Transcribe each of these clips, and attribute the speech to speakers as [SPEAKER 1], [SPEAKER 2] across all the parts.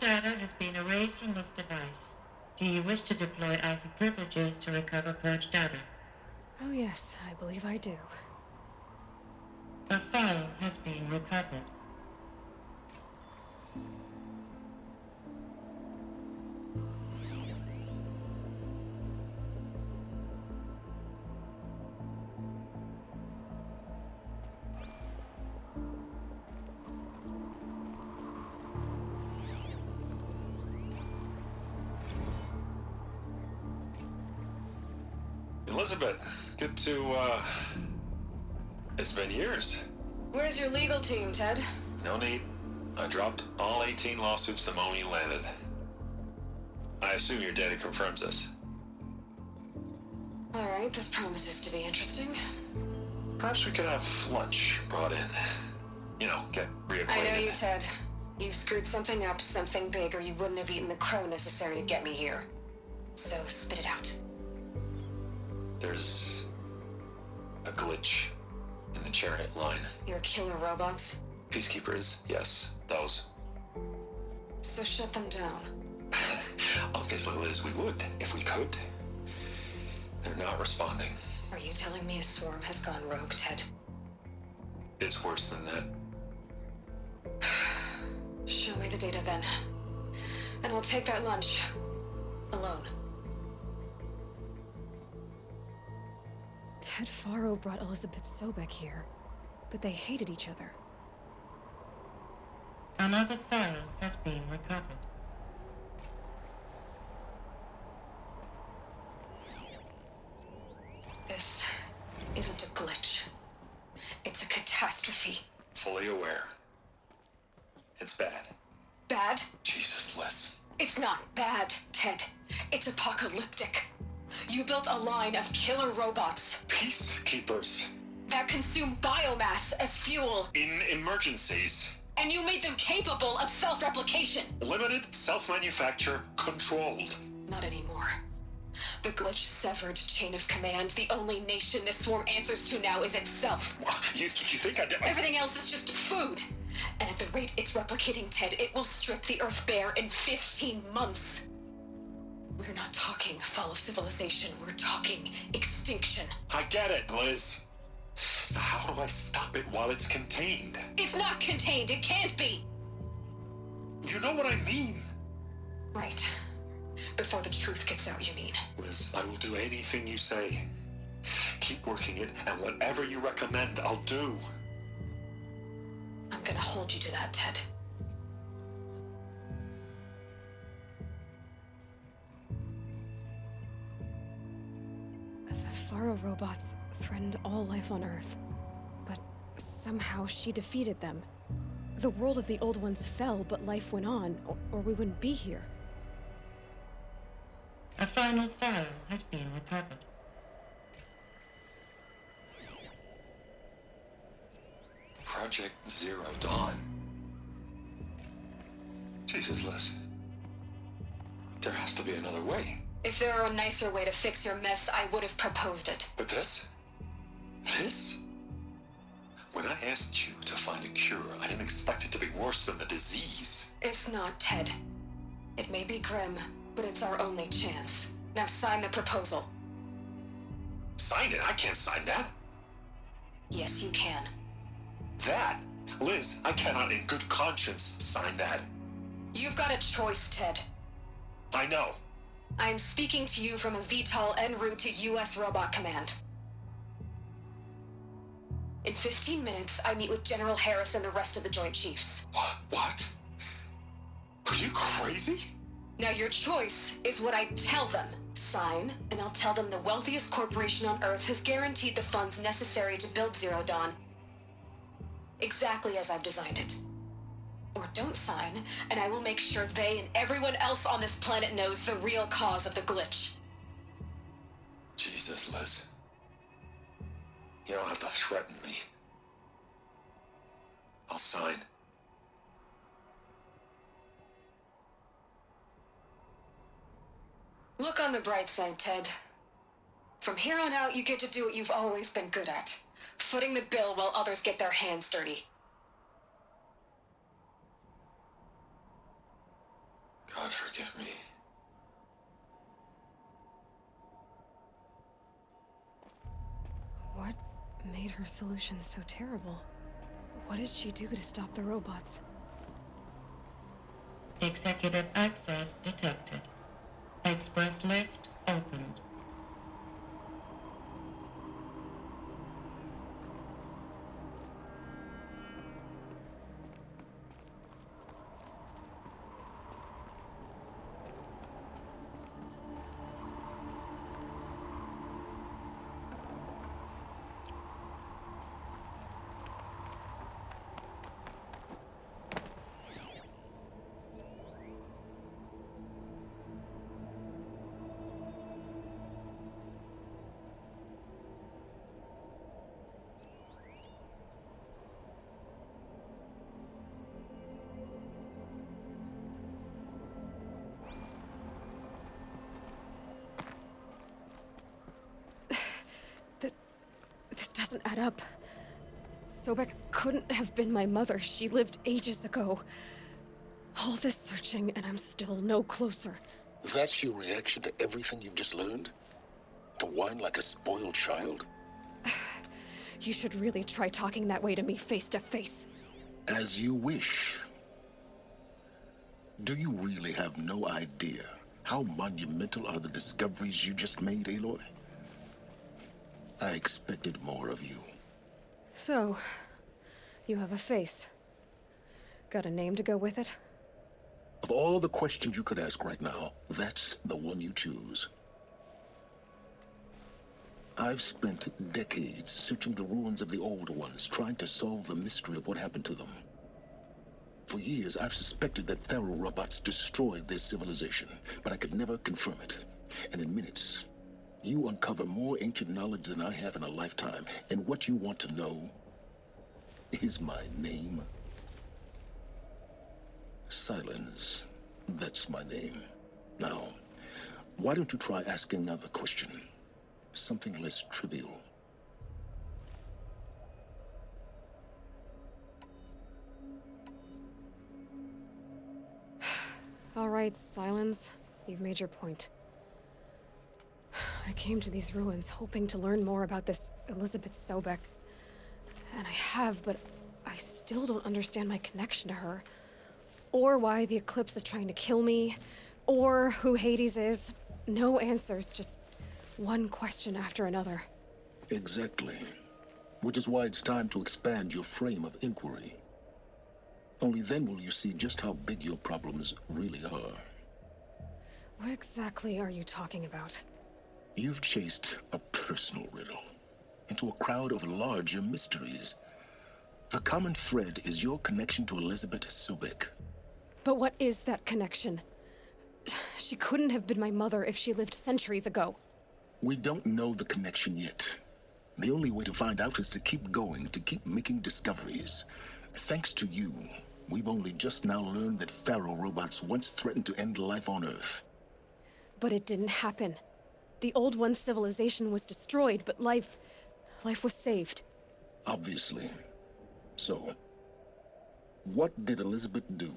[SPEAKER 1] data has been erased from this device. Do you wish to deploy Alpha privileges to recover purged data?
[SPEAKER 2] Oh yes, I believe I do.
[SPEAKER 1] A file has been recovered.
[SPEAKER 3] Elizabeth, good to, It's been years.
[SPEAKER 4] Where's your legal team, Ted?
[SPEAKER 3] No need. I dropped all 18 lawsuits the moment you landed. I assume your data confirms this.
[SPEAKER 4] Alright, this promises to be interesting.
[SPEAKER 3] Perhaps we could have lunch brought in. You know, get reacquainted.
[SPEAKER 4] I know you, Ted. You screwed something up, something big, or you wouldn't have eaten the crow necessary to get me here. So, spit it out.
[SPEAKER 3] There's a glitch in the chariot line.
[SPEAKER 4] Your killer robots?
[SPEAKER 3] Peacekeepers, yes, those.
[SPEAKER 4] So shut them down.
[SPEAKER 3] Obviously, Liz, we would, if we could. They're not responding.
[SPEAKER 4] Are you telling me a swarm has gone rogue, Ted?
[SPEAKER 3] It's worse than that.
[SPEAKER 4] Show me the data then. And I'll take that lunch. Alone.
[SPEAKER 2] Ted Faro brought Elizabeth Sobek here, but they hated each other.
[SPEAKER 1] Another file has been recovered.
[SPEAKER 4] This isn't a glitch. It's a catastrophe.
[SPEAKER 3] Fully aware. It's bad.
[SPEAKER 4] Bad?
[SPEAKER 3] Jesus, Liz.
[SPEAKER 4] It's not bad, Ted. It's apocalyptic. You built a line of killer robots
[SPEAKER 3] Peacekeepers.
[SPEAKER 4] that consume biomass as fuel,
[SPEAKER 3] In emergencies.
[SPEAKER 4] and you made them capable of self-replication.
[SPEAKER 3] Limited, self-manufacture, controlled.
[SPEAKER 4] Not anymore. The glitch severed chain of command. The only nation this swarm answers to now is itself.
[SPEAKER 3] You think I did?
[SPEAKER 4] Everything else is just food. And at the rate it's replicating, Ted, it will strip the Earth bare in 15 months. We're not talking fall of civilization. We're talking extinction.
[SPEAKER 3] I get it, Liz. So how do I stop it while it's contained?
[SPEAKER 4] It's not contained. It can't be.
[SPEAKER 3] You know what I mean?
[SPEAKER 4] Right. Before the truth gets out, you mean?
[SPEAKER 3] Liz, I will do anything you say. Keep working it, and whatever you recommend, I'll do.
[SPEAKER 4] I'm gonna hold you to that, Ted.
[SPEAKER 2] The Faro robots threatened all life on Earth, but somehow she defeated them. The world of the old ones fell, but life went on, or we wouldn't be here.
[SPEAKER 1] A final file has been recovered.
[SPEAKER 3] Project Zero Dawn. Jesus, Liz. There has to be another way.
[SPEAKER 4] If there were a nicer way to fix your mess, I would have proposed it.
[SPEAKER 3] But this? This? When I asked you to find a cure, I didn't expect it to be worse than the disease.
[SPEAKER 4] It's not, Ted. It may be grim, but it's our only chance. Now sign the proposal.
[SPEAKER 3] Sign it? I can't sign that.
[SPEAKER 4] Yes, you can.
[SPEAKER 3] That? Liz, I cannot in good conscience sign that.
[SPEAKER 4] You've got a choice, Ted.
[SPEAKER 3] I know.
[SPEAKER 4] I'm speaking to you from a VTOL en route to U.S. Robot Command. In 15 minutes, I meet with General Harris and the rest of the Joint Chiefs.
[SPEAKER 3] What? Are you crazy?
[SPEAKER 4] Now your choice is what I tell them. Sign, and I'll tell them the wealthiest corporation on Earth has guaranteed the funds necessary to build Zero Dawn. Exactly as I've designed it. Or don't sign, and I will make sure they and everyone else on this planet knows the real cause of the glitch.
[SPEAKER 3] Jesus, Liz. You don't have to threaten me. I'll sign.
[SPEAKER 4] Look on the bright side, Ted. From here on out, you get to do what you've always been good at. Footing the bill while others get their hands dirty.
[SPEAKER 3] God forgive me.
[SPEAKER 2] What made her solution so terrible? What did she do to stop the robots?
[SPEAKER 1] Executive access detected. Express lift opened.
[SPEAKER 2] This doesn't add up. Sobek couldn't have been my mother. She lived ages ago. All this searching, and I'm still no closer.
[SPEAKER 5] That's your reaction to everything you've just learned? To whine like a spoiled child?
[SPEAKER 2] You should really try talking that way to me face to face.
[SPEAKER 5] As you wish. Do you really have no idea how monumental are the discoveries you just made, Aloy? I expected more of you.
[SPEAKER 2] So, you have a face. Got a name to go with it?
[SPEAKER 5] Of all the questions you could ask right now, that's the one you choose. I've spent decades searching the ruins of the older ones, trying to solve the mystery of what happened to them. For years, I've suspected that Pharaoh robots destroyed their civilization, but I could never confirm it. And in minutes, you uncover more ancient knowledge than I have in a lifetime, and what you want to know is my name. Silence. That's my name. Now, why don't you try asking another question? Something less trivial.
[SPEAKER 2] All right, Silence. You've made your point. I came to these ruins hoping to learn more about this Elizabeth Sobek. And I have, but I still don't understand my connection to her. Or why the Eclipse is trying to kill me. Or who Hades is. No answers, just one question after another.
[SPEAKER 5] Exactly. Which is why it's time to expand your frame of inquiry. Only then will you see just how big your problems really are.
[SPEAKER 2] What exactly are you talking about?
[SPEAKER 5] You've chased a personal riddle into a crowd of larger mysteries. The common thread is your connection to Elizabeth Sobek.
[SPEAKER 2] But what is that connection? She couldn't have been my mother if she lived centuries ago.
[SPEAKER 5] We don't know the connection yet. The only way to find out is to keep going, to keep making discoveries. Thanks to you, we've only just now learned that Pharaoh robots once threatened to end life on Earth.
[SPEAKER 2] But it didn't happen. The Old One's civilization was destroyed, but life was saved.
[SPEAKER 5] Obviously. So, what did Elizabeth do?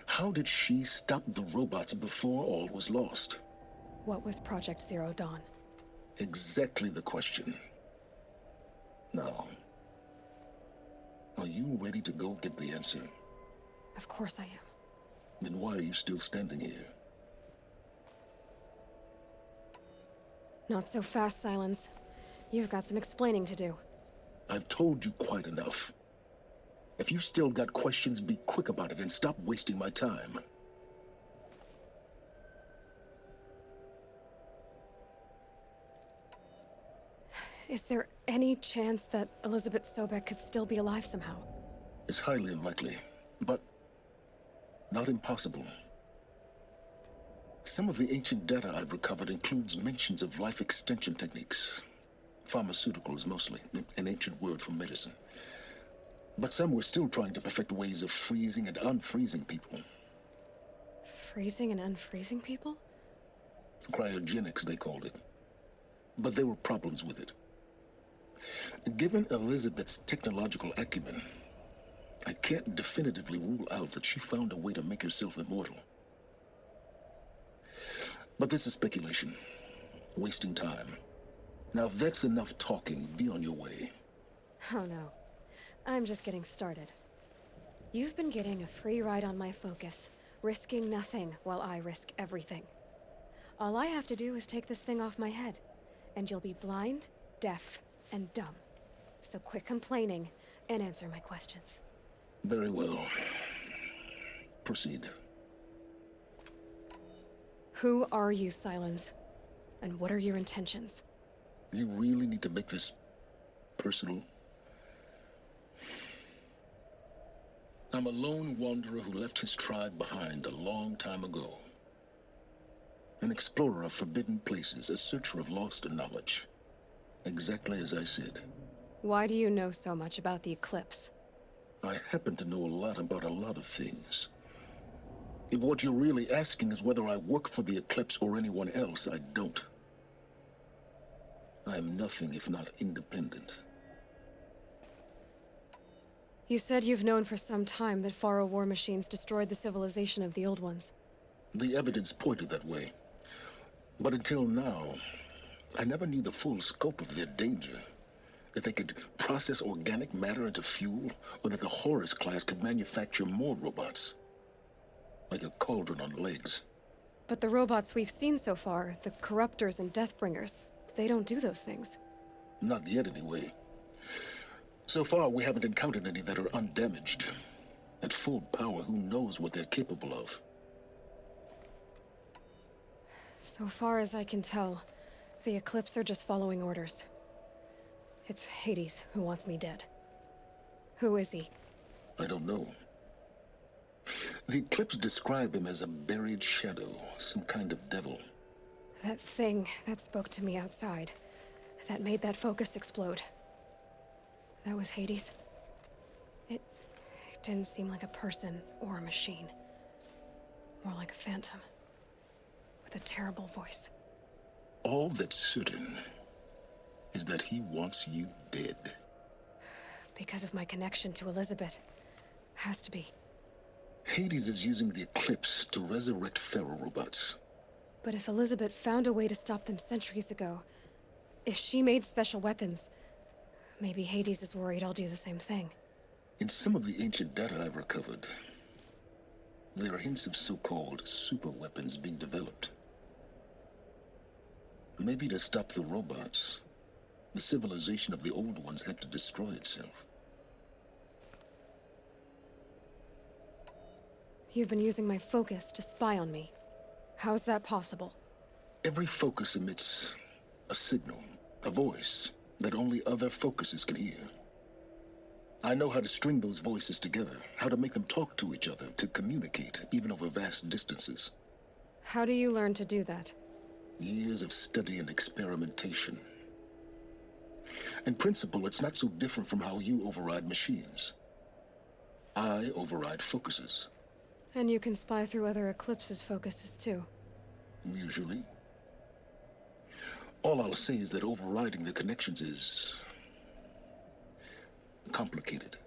[SPEAKER 5] How did she stop the robots before all was lost?
[SPEAKER 2] What was Project Zero Dawn?
[SPEAKER 5] Exactly the question. Now, are you ready to go get the answer?
[SPEAKER 2] Of course I am.
[SPEAKER 5] Then why are you still standing here?
[SPEAKER 2] Not so fast, Silence. You've got some explaining to do.
[SPEAKER 5] I've told you quite enough. If you still got questions, be quick about it and stop wasting my time.
[SPEAKER 2] Is there any chance that Elizabeth Sobek could still be alive somehow?
[SPEAKER 5] It's highly unlikely, but not impossible. Some of the ancient data I've recovered includes mentions of life extension techniques. Pharmaceuticals, mostly, an ancient word for medicine. But some were still trying to perfect ways of freezing and unfreezing people.
[SPEAKER 2] Freezing and unfreezing people?
[SPEAKER 5] Cryogenics, they called it. But there were problems with it. Given Elizabeth's technological acumen, I can't definitively rule out that she found a way to make herself immortal. But this is speculation. Wasting time. Now, if that's enough talking, be on your way.
[SPEAKER 2] Oh no. I'm just getting started. You've been getting a free ride on my focus, risking nothing while I risk everything. All I have to do is take this thing off my head, and you'll be blind, deaf, and dumb. So quit complaining and answer my questions.
[SPEAKER 5] Very well. Proceed.
[SPEAKER 2] Who are you, Silence? And what are your intentions?
[SPEAKER 5] You really need to make this personal? I'm a lone wanderer who left his tribe behind a long time ago. An explorer of forbidden places, a searcher of lost knowledge. Exactly as I said.
[SPEAKER 2] Why do you know so much about the eclipse?
[SPEAKER 5] I happen to know a lot about a lot of things. If what you're really asking is whether I work for the Eclipse or anyone else, I don't. I am nothing if not independent.
[SPEAKER 2] You said you've known for some time that Faro war machines destroyed the civilization of the old ones.
[SPEAKER 5] The evidence pointed that way. But until now, I never knew the full scope of their danger. That they could process organic matter into fuel, or that the Horus class could manufacture more robots. Like a cauldron on legs.
[SPEAKER 2] But the robots we've seen so far, the Corruptors and Deathbringers, they don't do those things.
[SPEAKER 5] Not yet, anyway. So far, we haven't encountered any that are undamaged. At full power, who knows what they're capable of?
[SPEAKER 2] So far as I can tell, the Eclipse are just following orders. It's Hades who wants me dead. Who is he?
[SPEAKER 5] I don't know. The Eclipse describe him as a buried shadow, some kind of devil.
[SPEAKER 2] That thing that spoke to me outside, that made that focus explode. That was Hades. It didn't seem like a person or a machine. More like a phantom. With a terrible voice.
[SPEAKER 5] All that's certain is that he wants you dead.
[SPEAKER 2] Because of my connection to Elizabeth. Has to be.
[SPEAKER 5] Hades is using the Eclipse to resurrect ferrorobots.
[SPEAKER 2] But if Elizabeth found a way to stop them centuries ago, if she made special weapons, maybe Hades is worried I'll do the same thing.
[SPEAKER 5] In some of the ancient data I've recovered, there are hints of so-called super weapons being developed. Maybe to stop the robots, the civilization of the old ones had to destroy itself.
[SPEAKER 2] You've been using my focus to spy on me. How's that possible?
[SPEAKER 5] Every focus emits a signal, a voice, that only other focuses can hear. I know how to string those voices together, how to make them talk to each other, to communicate, even over vast distances.
[SPEAKER 2] How do you learn to do that?
[SPEAKER 5] Years of study and experimentation. In principle, it's not so different from how you override machines. I override focuses.
[SPEAKER 2] And you can spy through other Eclipse's focuses too.
[SPEAKER 5] Usually. All I'll say is that overriding the connections is complicated.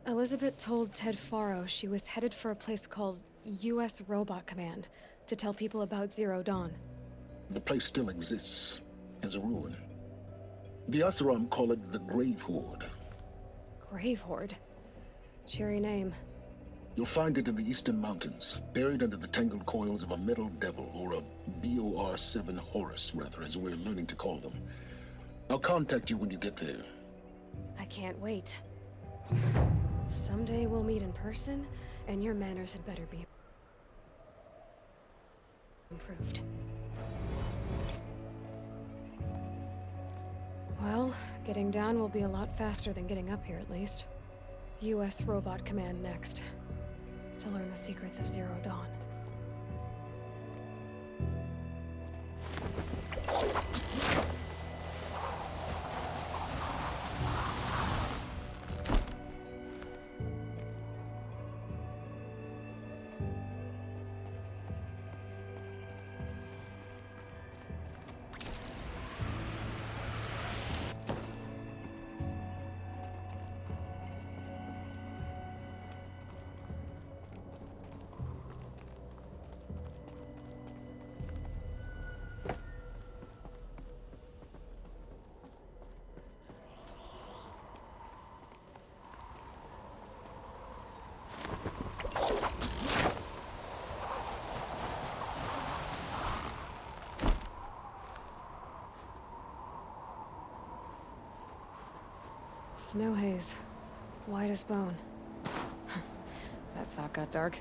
[SPEAKER 2] Elizabeth told Ted Faro she was headed for a place called U.S. Robot Command to tell people about Zero Dawn.
[SPEAKER 5] The place still exists as a ruin. The Asaram call it the Grave Horde.
[SPEAKER 2] Grave Horde? Cheery name.
[SPEAKER 5] You'll find it in the Eastern Mountains, buried under the tangled coils of a metal devil, or a BOR-7 Horus, rather, as we're learning to call them. I'll contact you when you get there.
[SPEAKER 2] I can't wait. Someday we'll meet in person, and your manners had better be improved. Well, getting down will be a lot faster than getting up here, at least. U.S. Robot Command next. To learn the secrets of Zero Dawn. Snow haze. White as bone. That thought got dark.